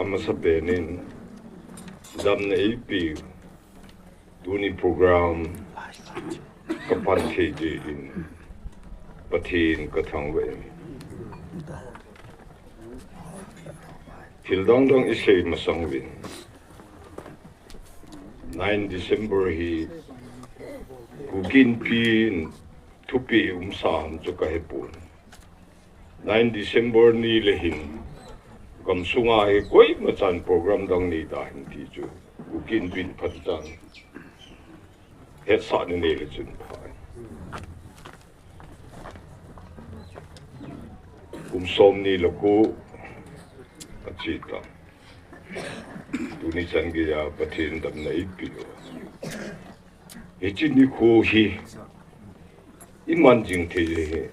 amasabenin dam na ipi tuni program kapan keji in patin katangwe tildang dang isay masangwin 9 December hi kukin pin tupi umsam chukahepun 9 December ni lehin kamsunga he koi machan program dang ni da hindi chu ukin bin phatchan het sa ni le chun phai som ni loku achita tuni chan gi ya pathin dam nei pilo echin ni ko hi iman jing the he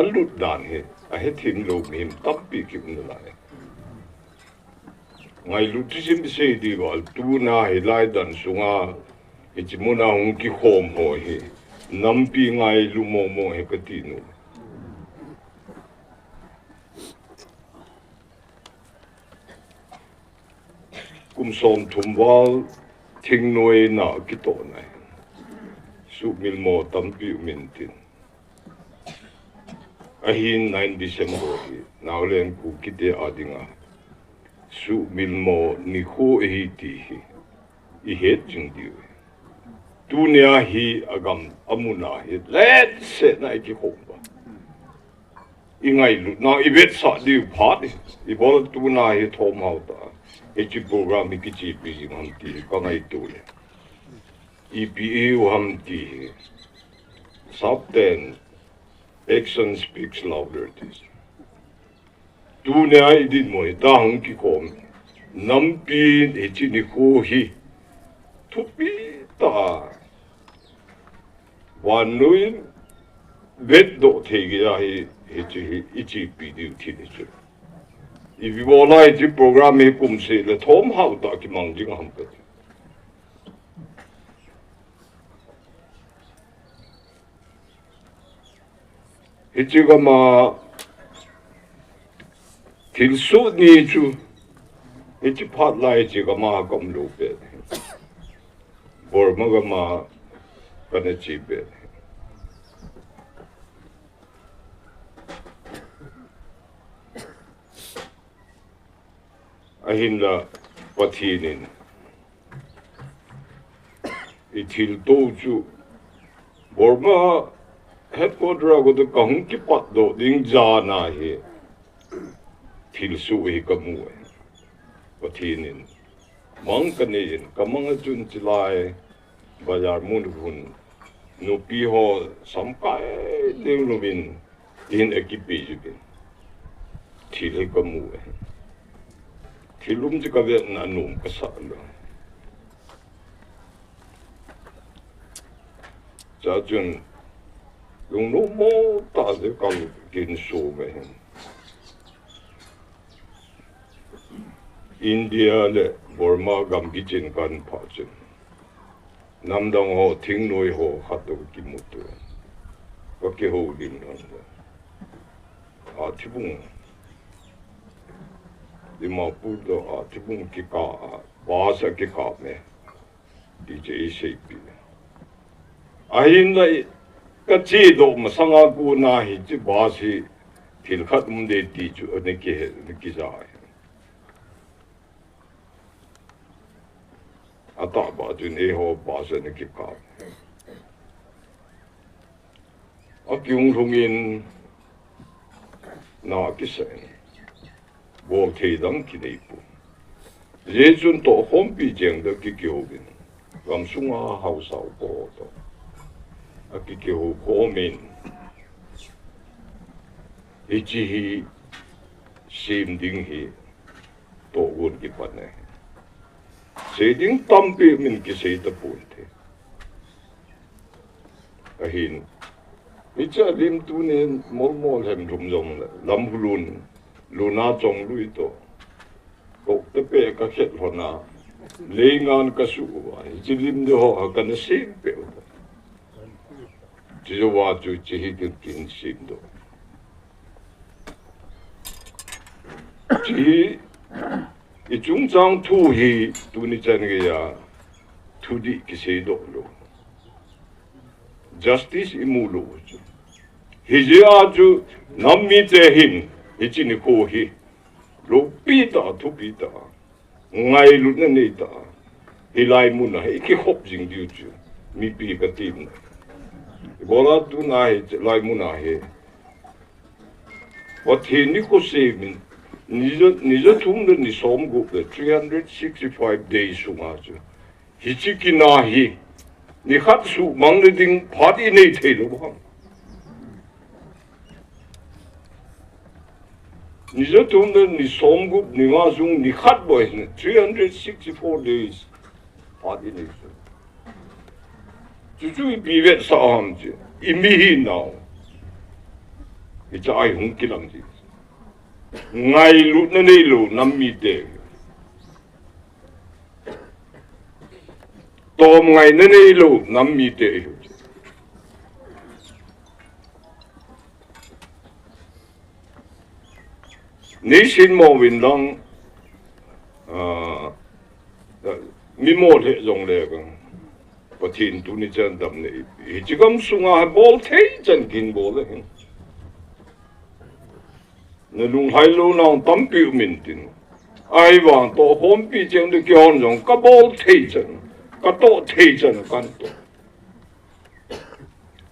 alut dan he a he thim lo him tap pi kim na la ngai lu ti sim se di wal tu na he lai dan sunga ichimuna hung ki khom ho he nampi ngai lu mo mo he katinu kum som thumwal thing noi na ki to nai su mil mo tampi min tin ahin 9 December hi naulen ku kite adinga su milmo ni ho hi ti hi I het jing di dunia hi agam amuna hi let se na ki homba ingai lu na I vet sa di phat I bol tu na hi thom hau ta e chi program ki chi pi ham ti ka ngai tu le EPA ham ti Subten action speaks louder. Dunia idin mo dang ki kom nampi echini ko hi tupi ta wanuin vet do thegi ya hi ichi pi di thi ni chu if you wanna ichi program he kum se le thom hau ta ki mang jing ham ka ichi ga ma tilsu ni chu ichi phat lai chi ga ma kom lu pe bor ma ga ma kana chi pe ahin la pathinin itil to chu bor ma headquarter go the kahung ki pat do ding ja na he tilsu hi kamu pathinin mang kanin kamang chun chilai bazar mun hun no pi ho samkai ding lubin in ekipi jubin til hi kamu tilum ji ka ve na num ka sa lo ja chun yung no mo ta de kal kin so me India le Burma gambi chin kan pha chin namdang ho thing noi ho khat ki mutu ko ke ho lim na a thibung dima pu do a thibung ki ka ba sa ki ka me DJ shape ahin lai ka chi do ma sanga ku na hi chi ba si thil khat mun de ti chu ne ki za ata ba ju ne ho ba sa ne ki ka a kyung rungin na ki se bo the dang ki nei pu je chun to hom pi jeng de ki ho bin gam sunga hau sau bo to a ki ho ko min ichi hi sim ding hi to gun ki pa ne se ding tampi min ki se ta pun the ahin micha lim tu ne mol hem rum jong lam hulun luna chong lui to ko te pe ka khet hona lengan ka su wa chi lim de ho ka na sim pe chi jo wa chu chi hi kin sim do chi I chung chang thu hi tu ni chan ge ya thu di ki se do lo justice imu lo chu hi je a chu nam mi te hin hi chi ni ko hi lo pi ta thu pi ta ngai lu na nei ta hi lai mu na hi ki hop jing diu chu mi pi ka tin bola tu na hi lai mu na he what he ni ko se min Nizo tum ni som go the 365 days sunga chu hichi ki na hi ni khat su mang le ding phati nei the lo ba nizo tum ni som go ni ma sung ni khat boy 364 days phati nei chu i bi vet sa ham chu i mi hi now i chai hung ki lang ji ngai lu na nei lu nam mi te tom ngai na nei lu nam mi te ni sin mo win long mi mo le jong le ga pathin tu ni chan dam nei hi chi gam sunga bol thei chan kin bol le nè lùng hai lô nào tắm biểu mình tin ai vàng tổ hôm bị chém được kia hòn giống các bố thấy chân các tổ thấy chân căn tổ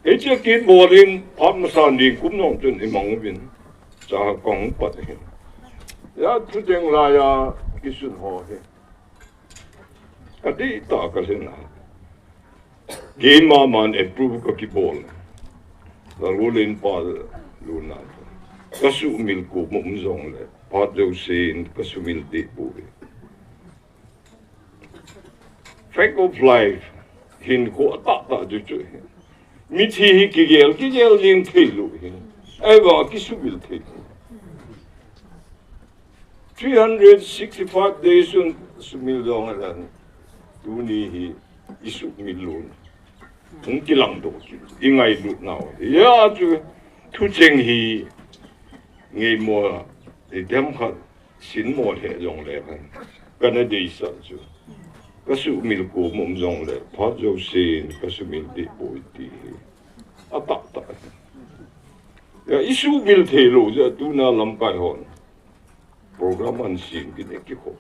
ấy chưa kiến bồ lên pháp mà san đi cũng nông chân thì mong bên cha con bắt hết ya tu chừng là ya cái xuân hoa hết cái đi ta cái gì nào cái mà man approve cái bồ là lên pa luôn nào kasu mil ko mum zong le pat do sin kasu mil de bu fact of life hin ko ta ju chu mi thi ki gel lin thi lu hin ai wa ki su mil thi 365 days un su mil dong la tu ni hi isu mil lu ung ki lang do ki ingai lu nào ya chu thu cheng hi ngày mùa thì đem khẩn xin mùa hệ dòng lệ hơn cái này đi sợ chứ cái sự mình của mồm dòng lệ phát dấu xin cái sự mình đi bồi đi à tắc tắc ya isu bil thể lộ ra tu na làm cái hồn program anh xin cái này cái hồn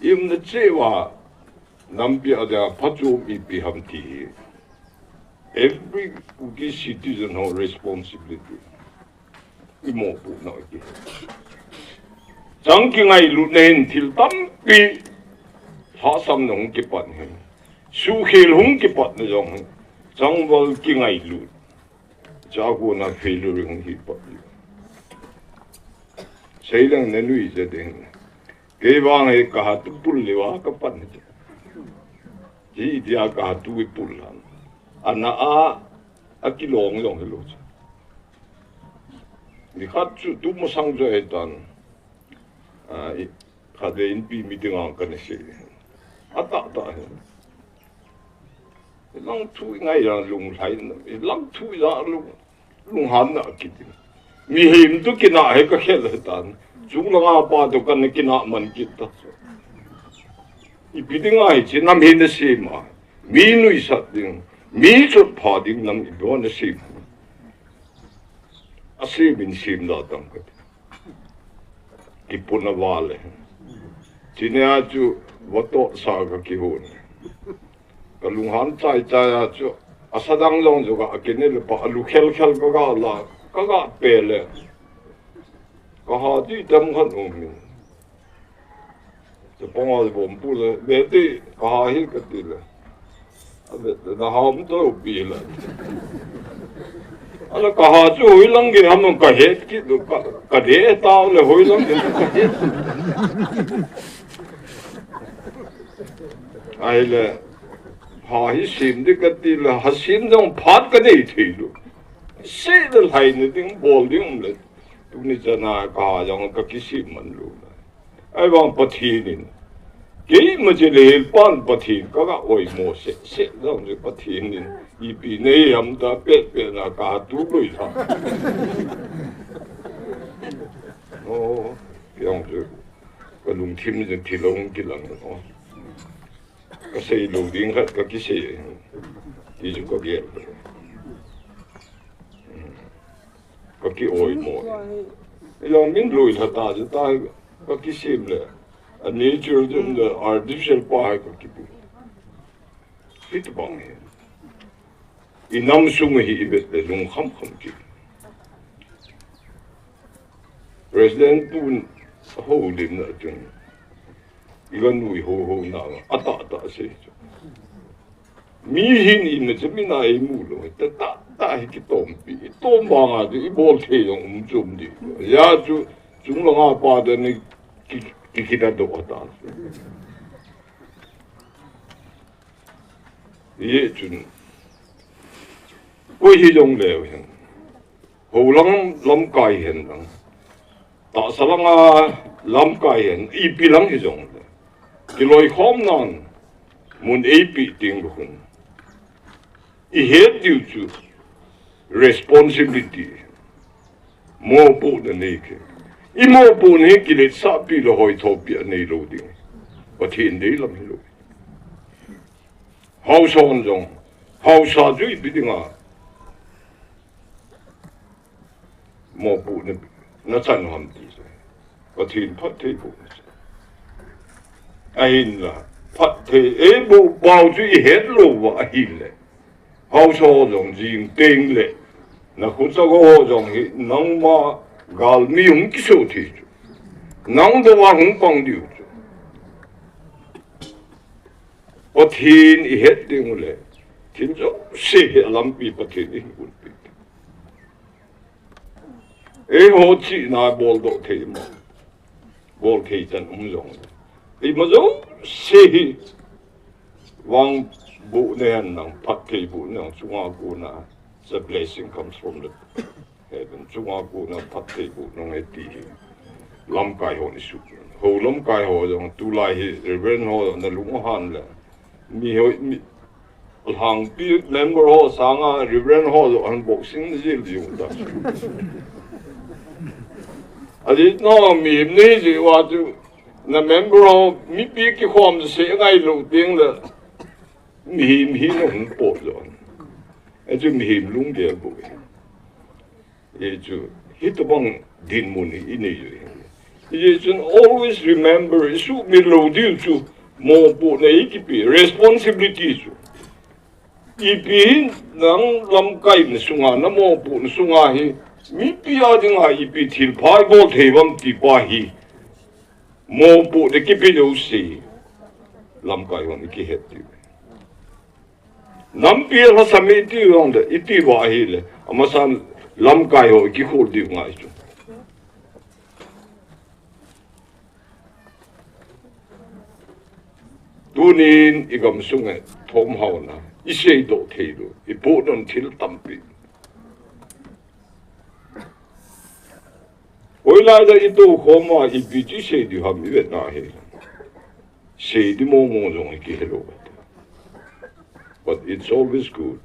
im na chế wa Nampi ada patu mi hamti. Every citizen has responsibility. Imo po na iki. Jang kingai lunen til tampi hasam nong kipat hen. Sukhil hung kipat na jong. Jang wal kingai lut. Jago na failure hung hipat. Sailang nanui sa ding. Kewang ay kahatupul liwa kapat na dyan. Ji dia ka tu pulan ana a kilong yong helo ni khat chu tu mo sang jo etan khade in pi meeting ang kan se ata ta long tu ngai ya lung lai long tu ya lung han na kit mi him tu kina he ka khel tan chung la pa to kan kina man kit ta Ibiding ay nam hin na sima Minuisat ding michotpha ding nam ibo na sim asim sim da tang kat ipuna wale chinya chu wato sa ka ki hun kalunghan chai chai chu asadang long jo ga kenel pa alu khel ko ga la ka ga pele ka ha di dam khan minจะป้องกันผมพูดเลยเบตี้ก็หาฮิกันดีเลยแต่หาไม่ต้องปีเลยอะไรก็หาจู่หิลังกี่ทำมันก็เห็ดกี่ดูก็เด็ดตาวเลยหิลังกี่ก็เห็ดไอ้เลยหาฮิสิมดีกันดีเลยหาสิมต้องพัดกันได้ทีลูเสียดายนี่ดิ้งบอลดิ้งเลยตุนี่จะน่าก็หาอย่างก็คิดสิมันรู้ไอ้บางปะทีนี่ cái mà chỉ lấy pan bắt thiên các cái oi mồ sẽ đâu được bắt thiên nên y bị này làm ta biết là cả tu lôi thà yang tu cái lùng thêm thì thì lùng cái lần đó cái xây lùng điên hết cái xây thì chúng có biết cái oi mồ lòng mình lùi thật ta chứ ta cái xây là nature trong the artificial pa cái bu fit bang he inam sung hi ibet le lung kham ki president tun ho lim na chun igan nui ho na ata se mi hin in na chmi na ai mu lo ta hi ki tom ba nga di bol the yong zum di ya chu chung lo nga pa de ni kita do ata ye chun ko hi jong le hen ho lam kai hen lang ta salanga lam kai hen I pi lang hi jong le ki loi khom nan mun e pi ting hun I het you to responsibility mo po na neke imo po ne kilit sa pi lo hoi topia nei lo ding but hin dei lam hi lo how son jong how sa ju bi dinga mo po ne na chan ham ti but hin phat te po ai la phat te e bo bao ju I het lo wa hi le how so jong jing teng le na khu sa go jong hi nang ma gal mi hung ki so thi nang do wa hung pang diu o thin I het ding le thin jo se he lam pi pa the ni ul pi e ho chi na bol do the ma bol the chan jong I ma jo se hi wang bu ne han nang pat the bu nang chunga ku na the blessing comes from the heaven chunga ku na pat the bu nong e ti lam kai ho ni su ho lam kai ho jong tu lai hi reverend ho na lung han le mi ho mi hang pi member ho sanga reverend ho an boxing zil ju da adi no mi ne ji wa tu na member ho mi pi ki khom se ngai lu ting le mi no hung po lo e ju mi lung de bu e ju hit bang din mun I ne ju you should always remember su mi lo diu chu mo po na I ki pi responsibility chu I pi nang lam kai na sunga na mo po na sunga hi mi pi a ding a I pi thil phai bo the bam ti pa hi mo po de ki pi lo si lam kai hon ki het ti nam pi la sami ti yong de I ti wa hi le amasan lam kai ho ki khol di ngai chu tunin igam sunge thom hauna I sei do theilu I po don thil tampi oila da I to khoma I bi chi sei di ham I vet na he sei di mo jong ki hello but it's always good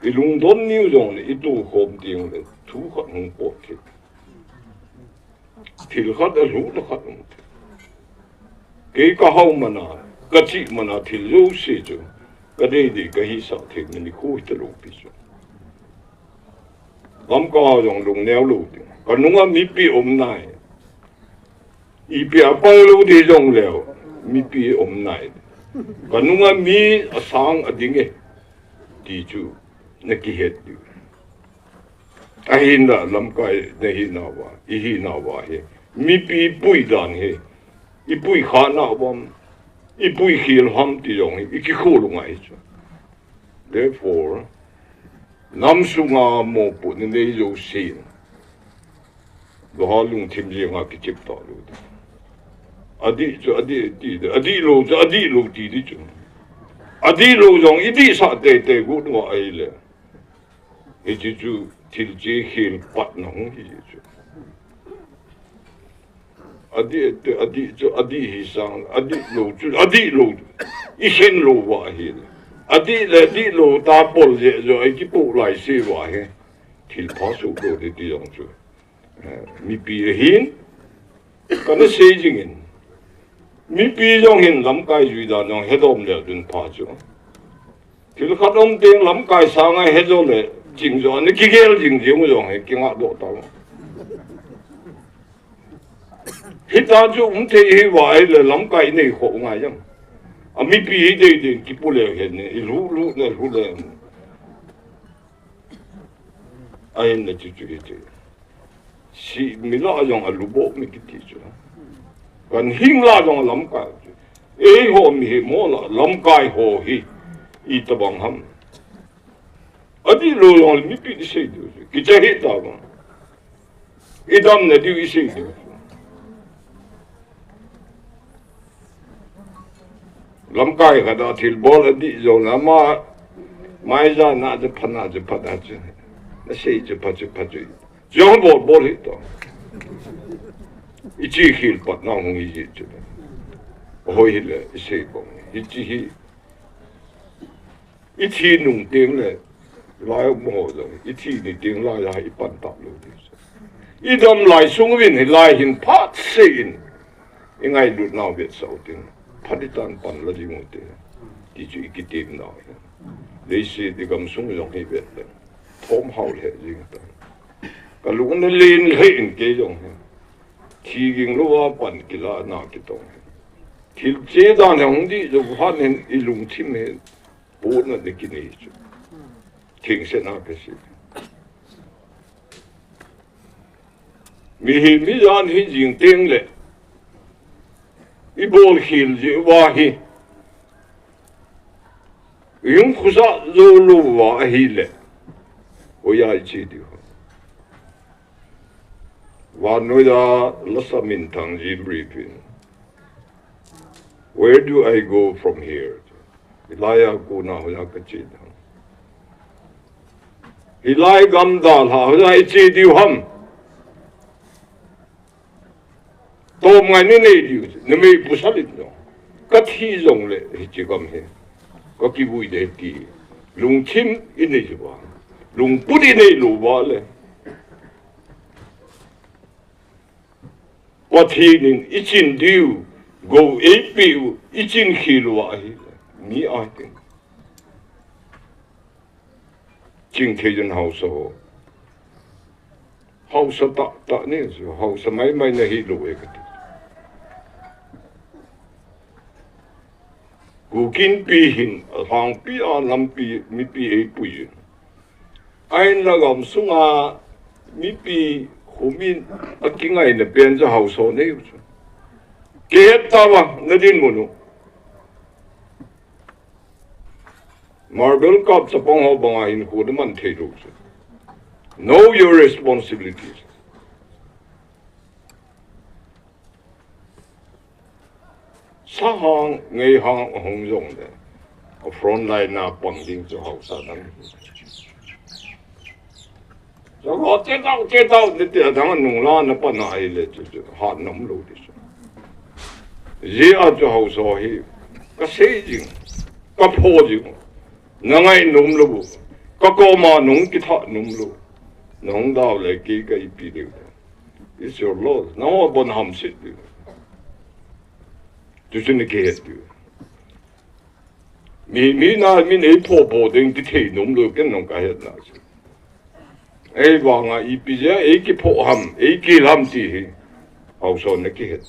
I lung don niu jong I to khom ting le thu khat hung po ki thil khat a lu khat cái có hông mà nào cái chị mà nào thì lâu xí chứ cái đây thì cái hi sợ thì mình khu ít lâu bị chứ lắm có dùng lùng neo lâu còn đúng là mi bị này I bị bao lâu thì dùng leo mi bị này còn đúng là mi sáng ở đỉnh ấy thì chú nó kia hết đi ai là lắm cái này nào vậy mi bị bụi đàn hết I bui khá nào bom I bui khil ham ti yong I ki khulu ngai chu therefore nam sunga mo pu ne nei yo sin lo ha lung tim ji nga ki chip ta lu adi lo ti di chu adi lo jong I di sa te gu no ai le e ji chu til ji khil pat nong hi chu adi hi sang adi lo I hen lo wa hi adi lo ta pol je zo ai ki pu lai se wa he thil pha su do de ti yong chu mi pi hin kana se jing in mi pi yong hin lam kai ju da nong he dom le dun pha chu thil khat om teng lam kai sang ai he zo le jing zo ne ki gel jing jing zo he ki nga do ta hita ju te hi wa ai le lam kai nei kho nga yang mi pi hi de ki pu le he ne lu le ai ne chu chu chu si mi la yong a lu bo mi ki ti chu kan hing la yong lam kai e ho mi he mo la lam kai ho hi I ta bang ham adi lo yong mi pi di se du ki cha hi ta ba I dam ne di se du lam kai ka da thil bol adi zo na ma mai za na de phana je phada je na sei je pa je jong bol hi to I chi khil pat na hong I je je hoi hi le sei ko I chi I thi nung tiếng le lai mo zo I thi ni tiếng lai la I pan ta lo I dam lai sung win hi lai hin pat sein I ngai lut na bet so ting Paditan pan la di mo te di chu ki tim na le se de gam sung yong hi bet le thom hau le jing ta ka lu ne lin le in ke yong thi ging lo wa pan ki la na ki tong thil che da ne hong di zo han hen I lung thim he bo na de ki nei chu thing se na ke si mi jan hi jing teng le I bol hil je wa hi yung khusa zo lo wa hi le o ya chi di wa no da la sa min thang ji briefing where do I go from here Ilaya ko na ho ya ka chi da Ilai gam da la ho ya chi di ham Tom ngai ne di ne me pu sa lit no ka thi zong le hi chi gam he ko ki bui de ti lung chim I ne ji wa lung pu di ne lu wa le wa thi nin I chin diu go e pi I chin khil wa hi mi ai tin jing the jen hau so ta ne so hau sa mai na hi lu e ka Gu kin pi hin hang pi a lam pi mi pi e pui ai na gam sunga mi pi khumin a kingai ne pen ja hau so ne ke ta wa na din mo no Marble cup sa pong ho banga in khu de man the ru Know your responsibilities Sa hang ngay hang hong zong de a front line na pang ding cho hau sa dang so go che tao de te dang nung la na pa na ai le chu ha nam lo di ji a cho hau so hi ka se jing ka pho jing na ngai num lo bu ka ko ma nung ki tha num lo nong dao le ki ka I pi de it's your loss no bon ham sit tu ne ke het mi na mi ne po ding ti the num lo ken nong ka het na ai wa nga I pi ja e ki po ham e ki lam ti hi hau so ne ke het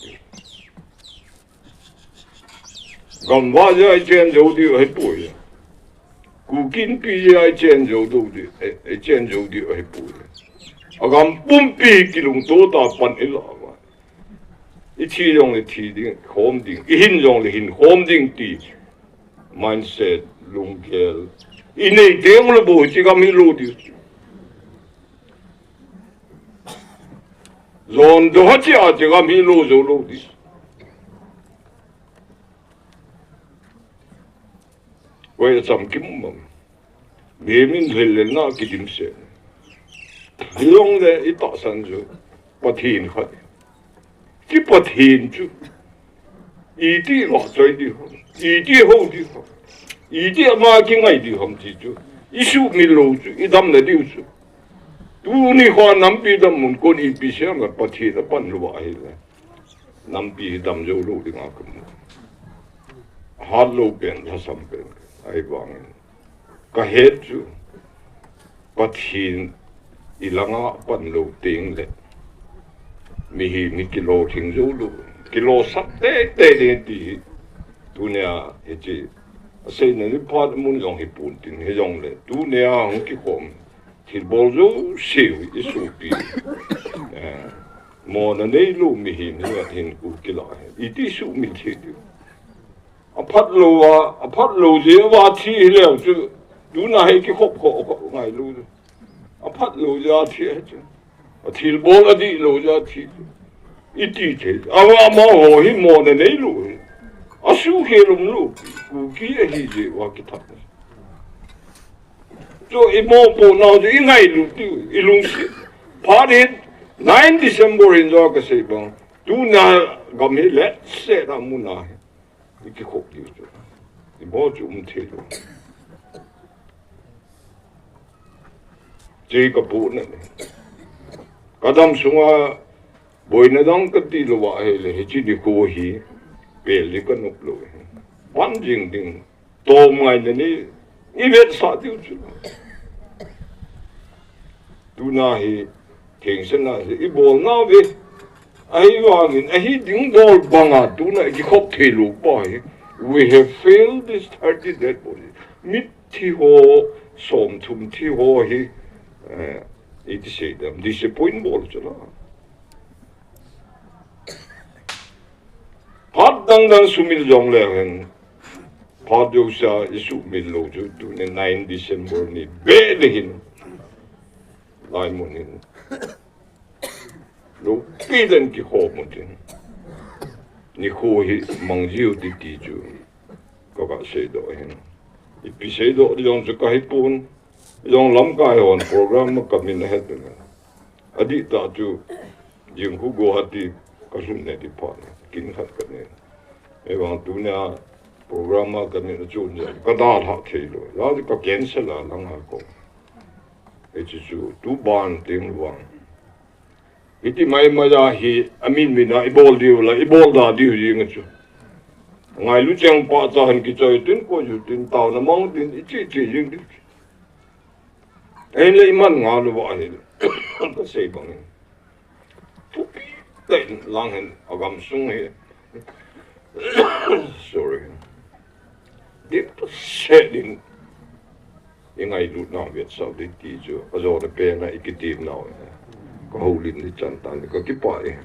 gam wa ja chen jo di hai pu ya gu kin pi ja chen jo do di e chen jo di hai pu a gam pum pi ki lung to ta pan e la I chi yong le ti ding hom ding I hin yong le hin hom ding ti mindset lung kel I nei deng le bo chi gam hi lo di zon do ha chi a chi gam hi lo zo lo di wei sam kim mong me min le na ki dim se long le I ta san zo pa thin khat cái bát hiền chứ ý đi lọ chơi đi không ý đi hậu đi không ý đi mà cái ngày đi không chỉ chứ ý số mình lâu chứ ý đâm là điều chứ tu ni hoa nắm bị đâm muốn con ý bị xem là bát hiền là ban lúa hay là nắm bị đâm dâu lâu đi ngã cầm hạt lâu bên thà sắm bên ai vang cái hết chứ bát hiền ý là ngã ban lâu tiếng lệ mi kilo thing dâu lâu kilo sắt tê đi tu nè cái xây nên đi phát muốn dùng cái bún tin cái dùng lên tu nè không cái hòm thì bao nhiêu xíu cái số tiền mà nó này luôn mi hình như là hình của cái loại ít đi số mi thế đi phát lô gì vào thi liệu chứ tu nè cái hộp ngày luôn phát lô ra thi chứ thì bao là đi lô ra thi ít đi thế mà hồi mà nó này luôn số hệ lồng lụt, cụ kia thì gìว่าcái thằng, cho em mong bộ nào cho ít ngày lụt đi, ít lung xịt, phát hiện 9 December in đó cái gì bằng, tu na gam hết lẽ sẽ ra muốn nào, cái khóc đi rồi, em mong chúng thế rồi, chỉ có bộ này, cái đám sung à, bồi nó đóng cái gì lo vậy là chỉ đi cố hi, về lấy cái nộp lối. Quan trọng tình tổ mai này ni biết sao tiêu chứ tu na hi thiền sinh na hi bol na về ai vang ai tiếng bol bang à tu na cái khóc thì lục boy we have failed this 30 dead body mit thi ho som thum thi ho hi it say them disappoint bol chứ là phát đang sumil jong lên phát dấu sa isu min lo ju tu ne 9 December ni be le hin lai mon hin lo pi den ki ho mon tin ni ho hi mang jiu ti ju ko ka se do hin i pi se do jong ju ka hi pun jong lam ka hon program ma ka min het na adi ta ju jing hu go hati ka sun ne di pa kin hat ka ne e wang tu na program ka min chu ne ka da tha the lo la ka cancel la lang ha ko e chu tu ban ting wang iti mai ma da hi amin mina ibol diu la ibol da diu jing chu ngai lu chang pa ta han ki choi tin ko ju tin tao na mong tin chi jing di en le man nga lu wa hi ka sei bang tu tên lang hen agam sung he sorry dip setting in ai lut na viet sau di ti jo azo de pe na ikitim na ko holin ni chan tan ko ki pai